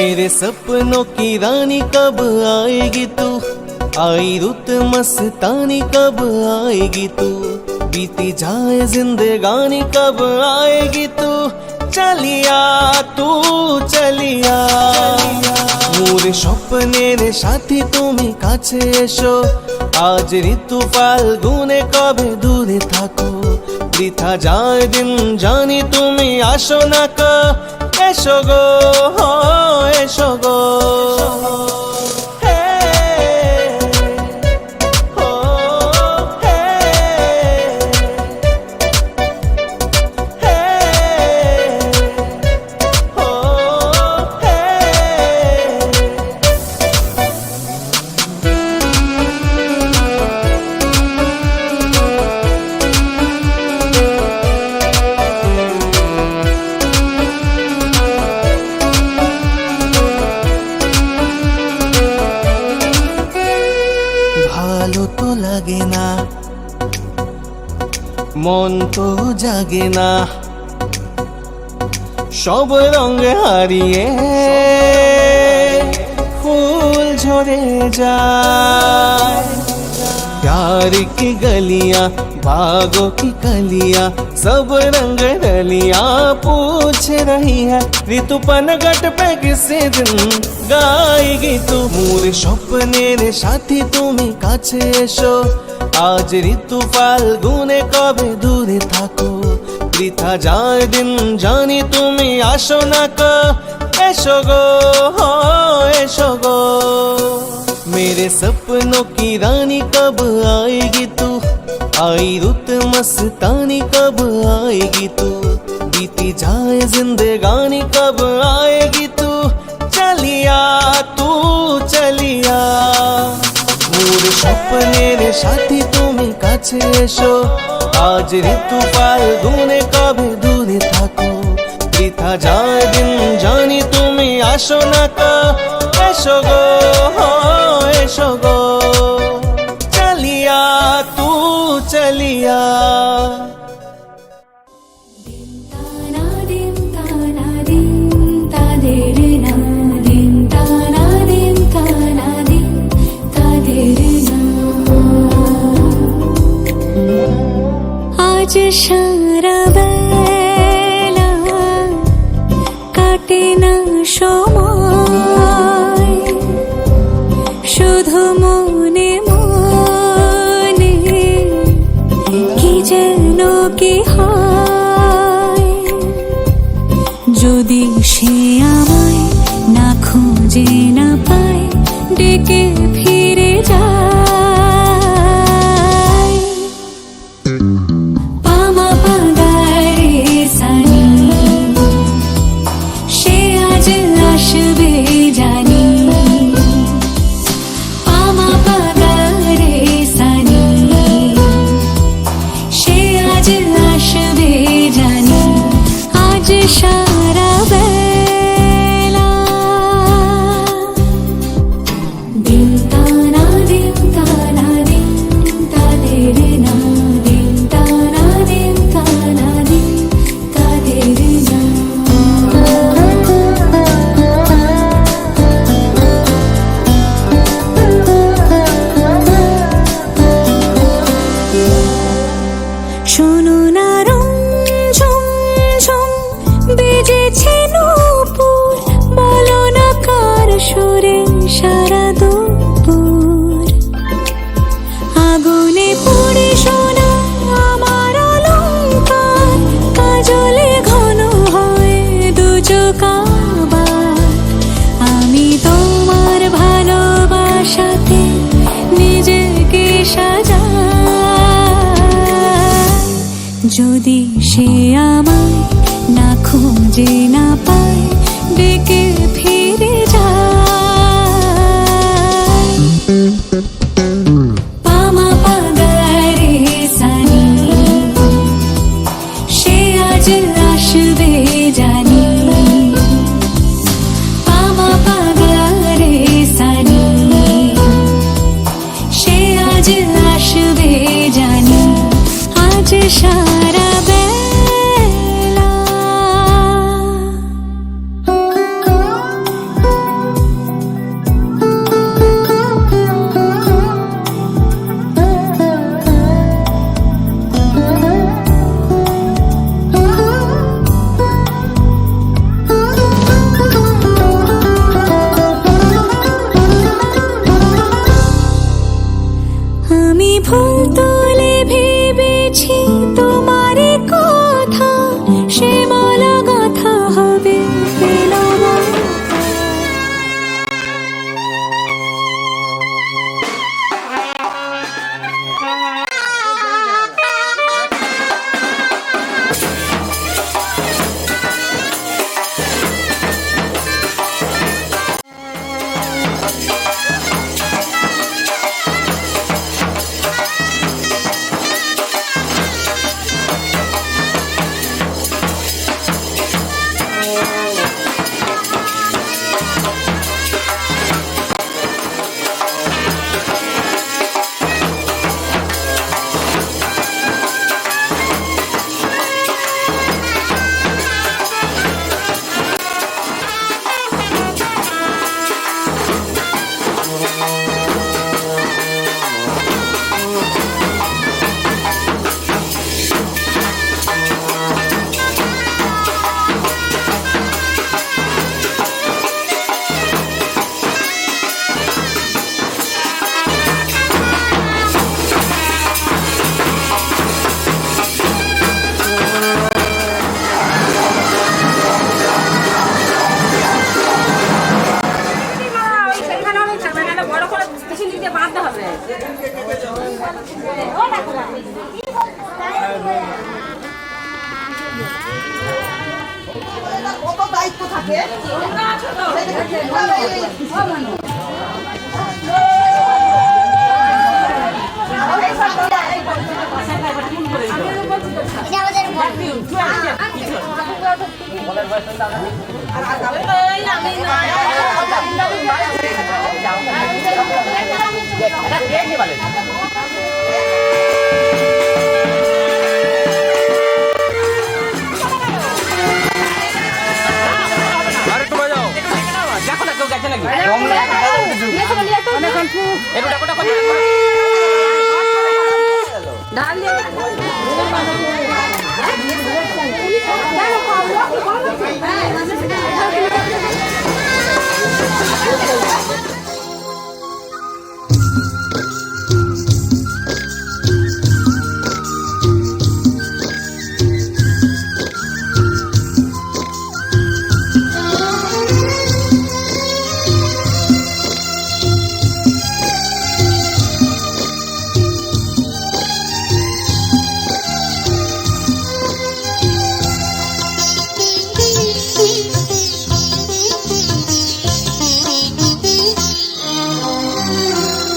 मेरे सपनों की रानी कब आएगी तू, आई रुत मस्तानी कब आएगी तू, बीती जाए जिंदगानी कब आएगी तू, चलिया तू चलिया। मोरे স্বপ্নের সাথী তুমি কাছে এসো, আজ ঋতু ফাল্গুনে কবে দূরে থাকো, বৃথা যায় দিন জানি তুমি আসো না কো, এসো গো এসো গো। ভালো তো লাগে না, মন তো জাগে না, সব রঙে হারিয়ে ফুল ঝরে যায়। प्यार की गलियां बागों की कलियां सब रंग रलियां पूछ रही है, ऋतु पनघट पे किसी दिन गाएगी तू। मोरे স্বপ্নের সাথী তুমি কাছে এসো, আজ ঋতু ফাল্গুনে কবে দূরে থাকো, বৃথা যায় দিন জানি তুমি আসো না কো, এসো গো এসো গো। मेरे सपनों की रानी कब आएगी तू, आई रुत मस्तानी कब आएगी तू, बीती जाए जिंदगानी कब आएगी तू, चलिया तू चलिया। मोरे স্বপ্নের সাথী তুমি কাছে এসো, আজ ঋতু ফাল্গুনে কবে দূরে থাকো, বৃথা যায় দিন জানি তুমি আসো না কো, এসো গো এসো গো। চলিয়া তু চলিয়া। আজ সারা বেলা কাটে না সময়, শুধু মনে মনে কি যেন কি হয়, যদি সে আমায় না খুঁজে না পায়, ডেকে ফিরে যায়। পামা পাগারে সানি সে আজ আসবে জানি, পামা পাগারে সানি সে আজ আসবে জানি, আজ সারা বেলা দিন তানা দিন তানা দিন তাদের না, দিন তানা দিন তানা দিন তাদের না। শোনো না রং ঝুম ঝুম বেজেছে নূপুর, বলো না কার সুরে সারা দুপুর, আগুনে পুড়ে সোনা আমার অলংকার, কাজলে ঘন হয় দু চোখ আবার, আমি তোমার ভালোবাসাতে নিজেকে সাজাই, যদি সে আমায় না খুঁজে না পায়, ডেকে ফিরে যায়। পামা পাগারে সানি সে আজ আসবে জানি, পামা পাগারে সানি সে আজ আসবে জানি, আজ সারা বেলা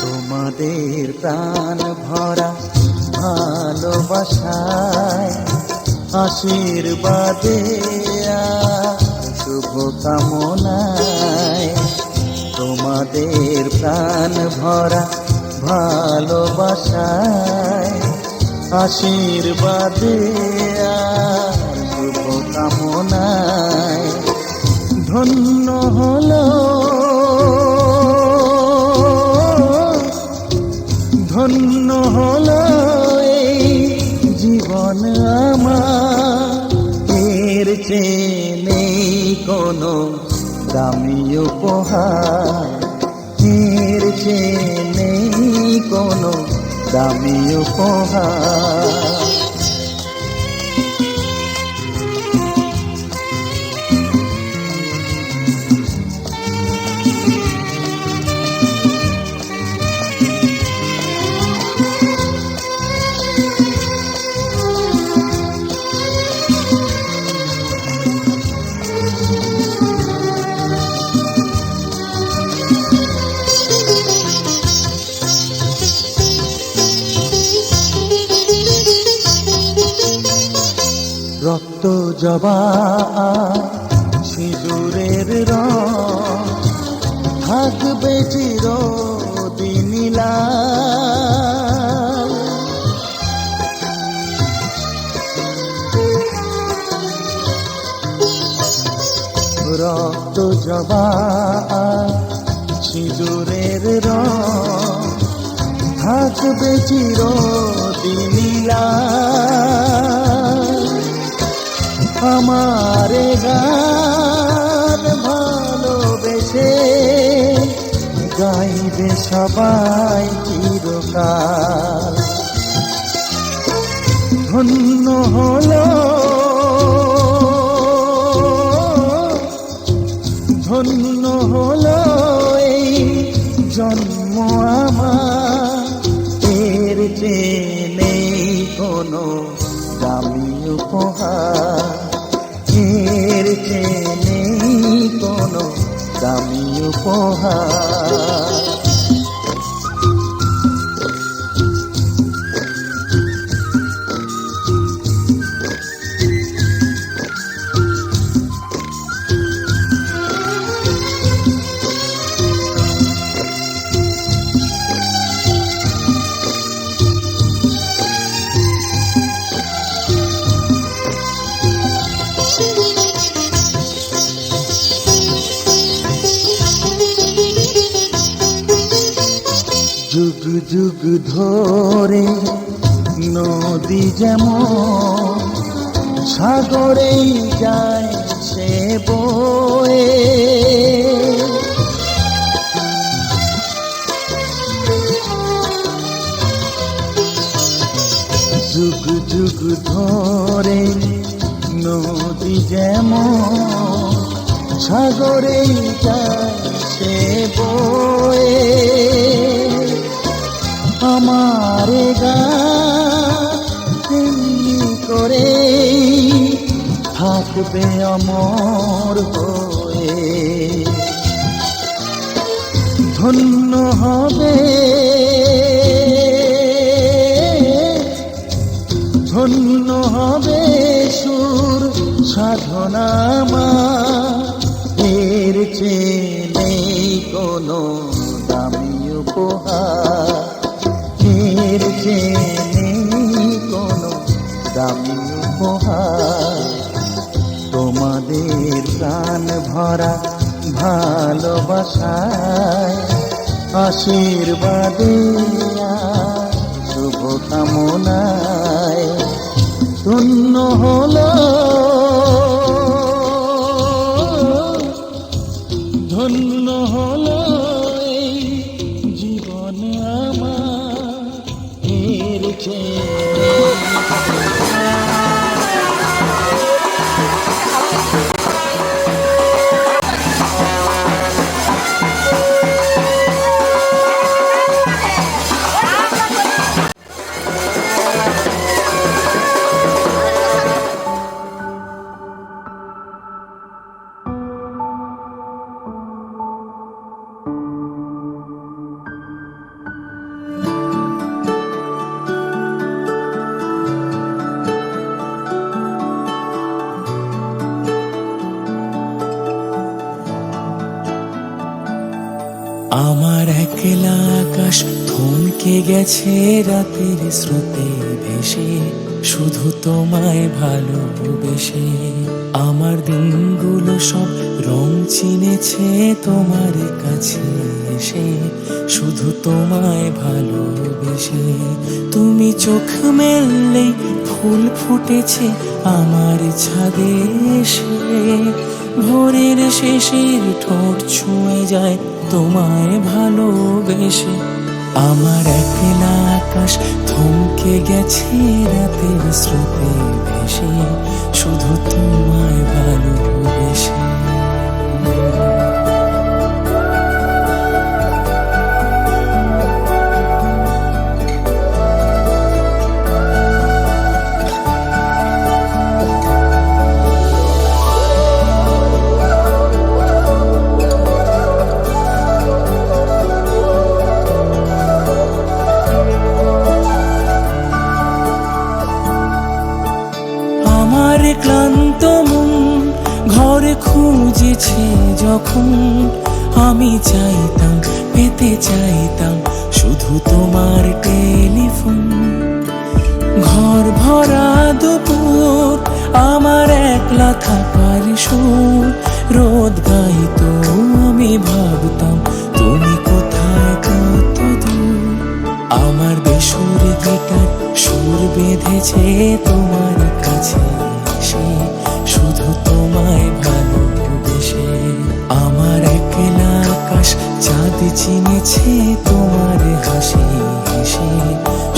তোমাদের প্রাণ ভরা ভালোবাসায় আশীর্বাদে শুভ কামনায়, তোমাদের প্রাণ ভরা ভালোবাসায় আশীর্বাদে শুভ কামনায় ধন্য হলো ধন্য হলো এই জীবন আমার, এর চেয়ে নেই কোনো দামি উপহার, এর চেয়ে নেই কোনো দামি উপহার। রক্ত জবা সিঁদুরের রং থাকবে চিরদিন লাল, রক্ত জবা সিঁদুরের রং থাকবে চিরদিন লাল। আমারে গান ভালোবেসে গাইবে সবাই চিরকাল, ধন্য হলো ধন্য হলো এই জন্ম আমার, এর চেয়ে নেই কোনো দামি উপহার, এর চেয়ে নেই কোনো দামি উপহার। যুগ যুগ ধরে নদী যেমন সাগরেই যায় সে বয়ে, যুগ যুগ ধরে নদী যেমন সাগরেই যায় সে বয়ে, আমারে গান করে থাকবে অমর হয়ে। ধন্য হবে, ধন্য হবে সুর সাধনা আমার, এর চেয়ে নেই কোনো দামি উপহার, এর চেয়ে নেই কোনো দামি উপহার। তোমাদের প্রাণ ভরা ভালোবাসায়, আশীর্বাদে আর শুভ কামনায় ধন্য হলো, ধন্য হলো এই জীবন আমার, এর চেয়ে আমার একলা আকাশ থমকে গেছে রাতের স্রোতে ভেসে, শুধু তোমায় ভালোবেসে। আমার দিনগুলো সব রং চিনেছে তোমার কাছে এসে, শুধু তোমায় ভালোবেসে। তুমি চোখ মেললেই ফুল ফুটেছে আমার ছাদে এসে, ভোরের শেষের ঠোঁট ছুঁয়ে যায় তোমায় ভালোবেসে। আমার একলা আকাশ থমকে গেছে রাতের স্রোতে ভেসে, শুধু তোমায় ভালোবেসে। ক্লান্ত মন ঘরে খুঁজেছে যখন, আমি চাইতাম পেতে চাইতাম শুধু তোমার টেলিফোন। ঘর ভরা দুপুর আমার একলা থাকার সুর, রোদ গাইতো আমি ভাবতাম তুমি কোথায় কত দূর। আমার বেসুর গিটার সুর বেঁধেছে তোমার কাছে এসে, শুধু তোমায় ভালোবেসে। আমার একলা আকাশ চাঁদ চিনেছে তোমার হাসি হেসে,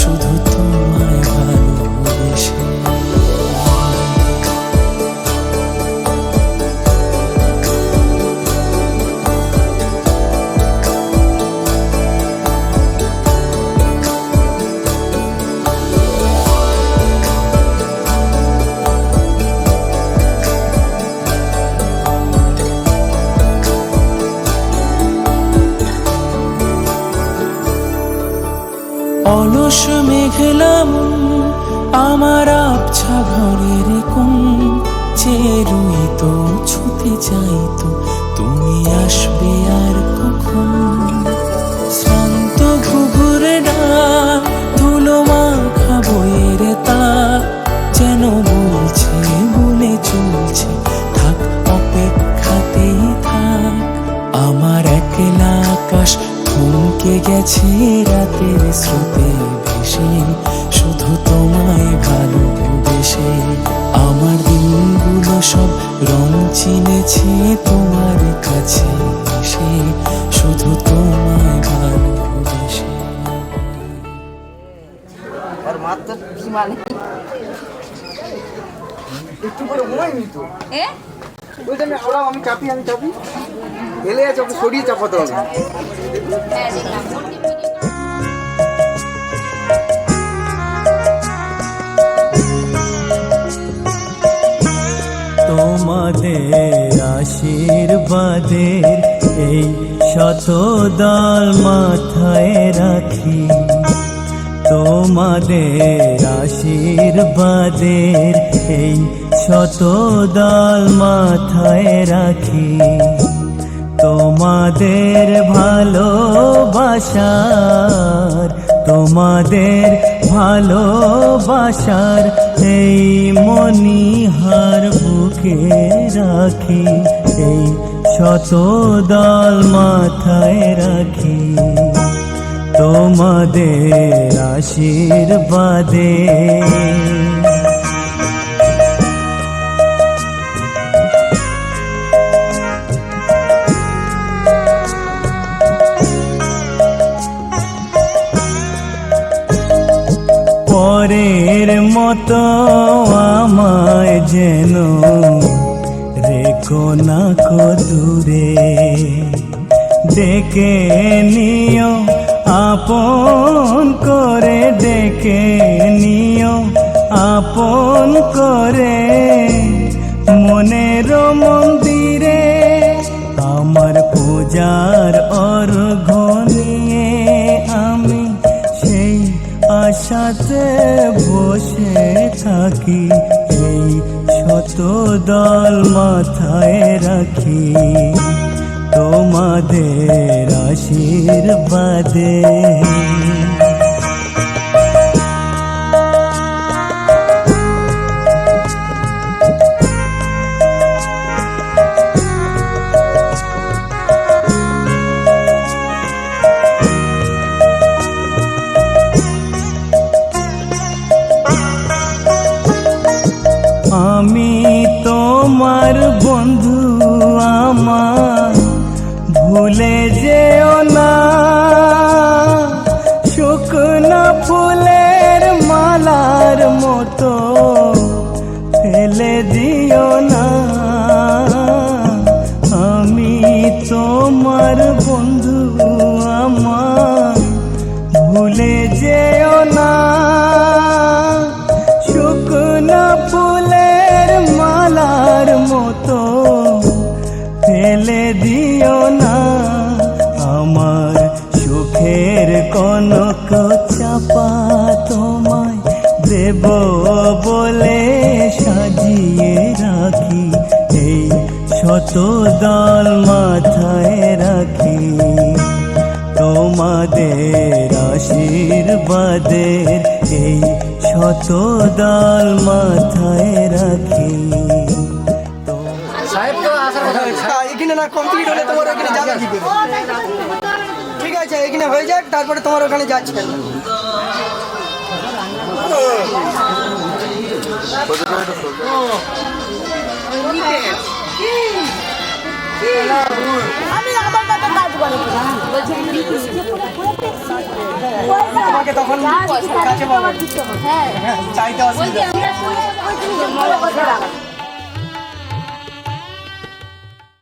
শুধু তোমায় ভালোবেসে। অলস মেঘলাম আমার আবছা ঘরের কোণ, চেয়ে রইতো ছুতে চাইতো তুমি আসবে আর কখন। শ্রান্ত ঘুঘুরে ডাক ধুলো মাখা বইয়ের তাক, যেন বলছে বলে চলছে থাক অপেক্ষাতেই থাক। আমার একলা আকাশ থমকে গেছে রাতের স্রোতে ভেসে, শুধু তোমায় ভালোবেসে। আমার দিনগুলো সব রং চিনেছে তোমার কাছে এসে, শুধু তোমায় ভালোবেসে। আর মাত্র কি মানে একটু করে ঘুমাইনি তো, ওই জন্য আমি চাপি হেলে আছে, ওকে সরিয়ে চাপাতে হবে। তোমাদের আশীর্বাদের এই শত দল মাথায় রাখি তোমাদের আশীর্বাদের, এই শত দল মাথায় রাখি তোমাদের ভালোবাসার, তোমাদের ভালোবাসার এই মণিহার বুকে রাখি, এই শত দল মাথায় রাখি তোমাদের আশীর্বাদে। পরের মতো আমায় যেন রেখো না কো দূরে, ডেকে নিও আপন করে, ডেকে নিও আপন করে মনের মন্দিরে, আমার পূজার অর্ঘ্য নিয়ে আমি সেই আশাতে বসে থাকি, এই শত দল মাথায় রাখি তোমাদের আশীর্বাদে। আমি তোমার বন্ধু, আমার ভুলে যেও না, শুকনো ফুলের মালার মতো ফেলে দিও না। আমি তোমার বন্ধু, আমার ভুলে যেও না, শুকনো ফুলের মালার মতো ফেলে দিও না। আমার সুখের কনক চাপা তোমায় দেব বলে সাজিয়ে রাখি, এই শত দল মাথায় রাখি তোমাদের আশীর্বাদের, এই শত দল মাথায় রাখি। এখানে না কমপ্লিট হলে তোমার ওখানে যাবে কি করে? ঠিক আছে, এখানে হয়ে যাক, তারপরে তোমার ওখানে যাচ্ছে। আমাকে তখন কাছে পাবো, চাইতে অসুবিধা।